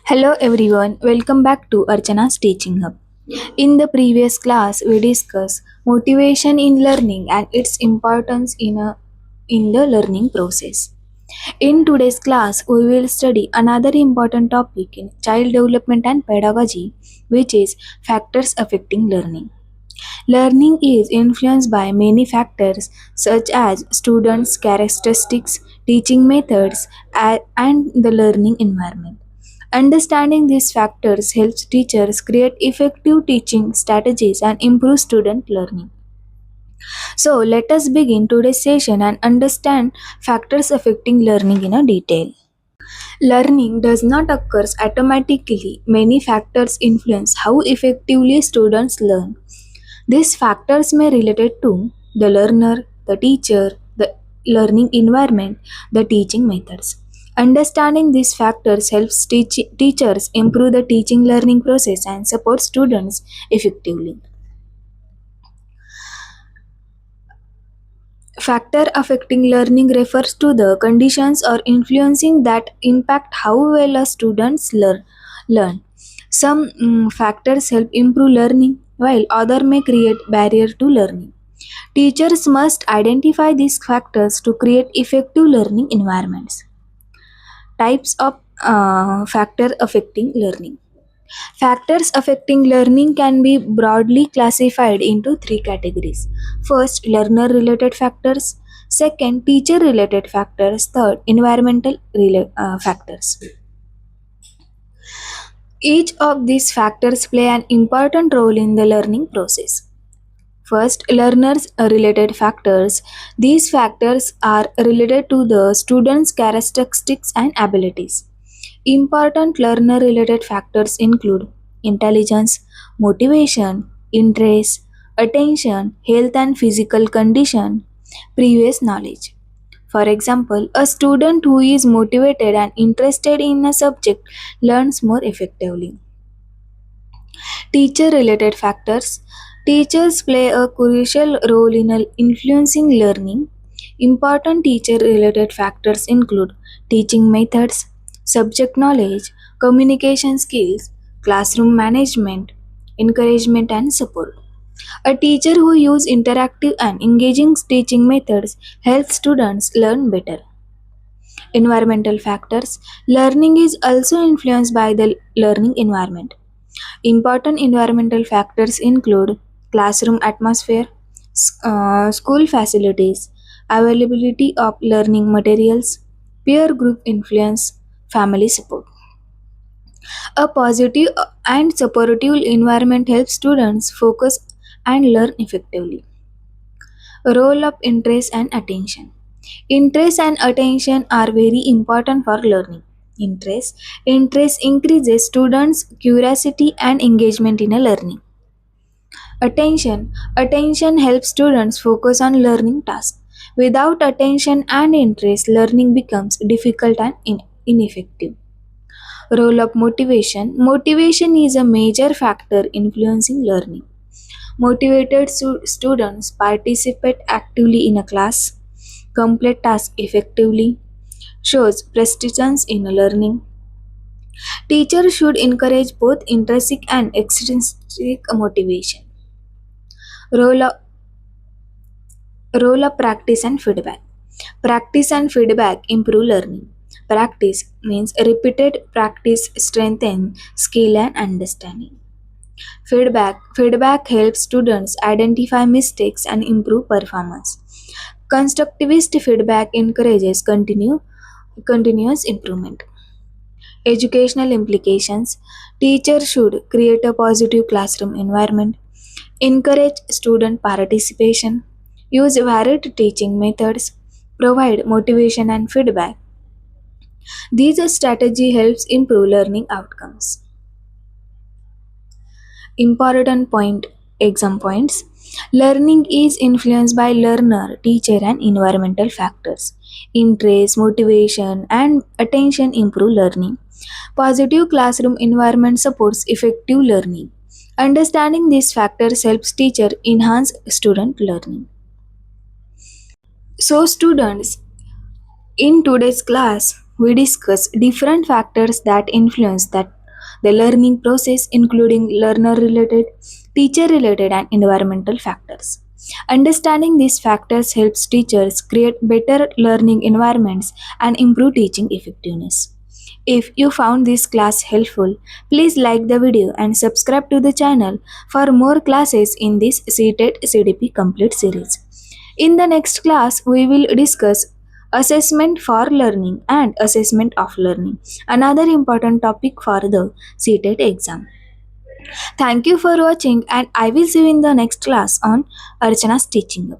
Hello everyone, welcome back to Archana's Teaching Hub. In the previous class, we discussed motivation in learning and its importance in the learning process. In today's class, we will study another important topic in child development and pedagogy, which is factors affecting learning. Learning is influenced by many factors such as students' characteristics, teaching methods, and the learning environment. Understanding these factors helps teachers create effective teaching strategies and improve student learning. So, let us begin today's session and understand factors affecting learning in a detail. Learning does not occur automatically. Many factors influence how effectively students learn. These factors may relate to the learner, the teacher, the learning environment, the teaching methods. Understanding these factors helps teachers improve the teaching learning process and support students effectively. Factor affecting learning refers to the conditions or influencing that impact how well a students learn. Some factors help improve learning, while other may create barrier to learning. Teachers must identify these factors to create effective learning environments. Types of factor affecting learning. Factors affecting learning can be broadly classified into three categories. First, learner related factors. Second, teacher related factors. Third, environmental factors. Each of these factors play an important role in the learning process. First, learners related factors. These factors are related to the student's characteristics and abilities. Important learner related factors include intelligence, motivation, interest, attention, health and physical condition, previous knowledge. For example, a student who is motivated and interested in a subject learns more effectively. Teacher related factors. Teachers play a crucial role in influencing learning. Important teacher related factors include teaching methods, subject knowledge, communication skills, classroom management, encouragement, and support. A teacher who uses interactive and engaging teaching methods helps students learn better. Environmental factors. Learning is also influenced by the learning environment. Important environmental factors include classroom atmosphere, school facilities, availability of learning materials, peer group influence, family support. A positive and supportive environment helps students focus and learn effectively. Role of interest and attention. Interest and attention are very important for learning. Interest increases students' curiosity and engagement in a learning. Attention helps students focus on learning tasks. Without attention and interest, learning becomes difficult and ineffective. Role of motivation. Motivation is a major factor influencing learning. Motivated students participate actively in a class, complete tasks effectively, shows persistence in learning. Teachers should encourage both intrinsic and extrinsic motivation. Role of, role of practice and feedback. Practice and feedback improve learning. Practice means repeated practice strengthen skill and understanding. Feedback helps students identify mistakes and improve performance. Constructivist feedback encourages continuous improvement. Educational implications. Teachers should create a positive classroom environment, encourage student participation, use varied teaching methods, provide motivation and feedback. These strategy helps improve learning outcomes. Important point exam points. Learning is influenced by learner, teacher and environmental factors. Interest, motivation and attention improve learning. Positive classroom environment supports effective learning. Understanding these factors helps teacher enhance student learning. So students, in today's class we discuss different factors that influence the learning process, including learner related, teacher related, and environmental factors. Understanding these factors helps teachers create better learning environments and improve teaching effectiveness. If you found this class helpful, please like the video and subscribe to the channel for more classes in this CTET CDP complete series. In the next class, we will discuss assessment for learning and assessment of learning, another important topic for the CTET exam. Thank you for watching, and I will see you in the next class on Archana's teaching.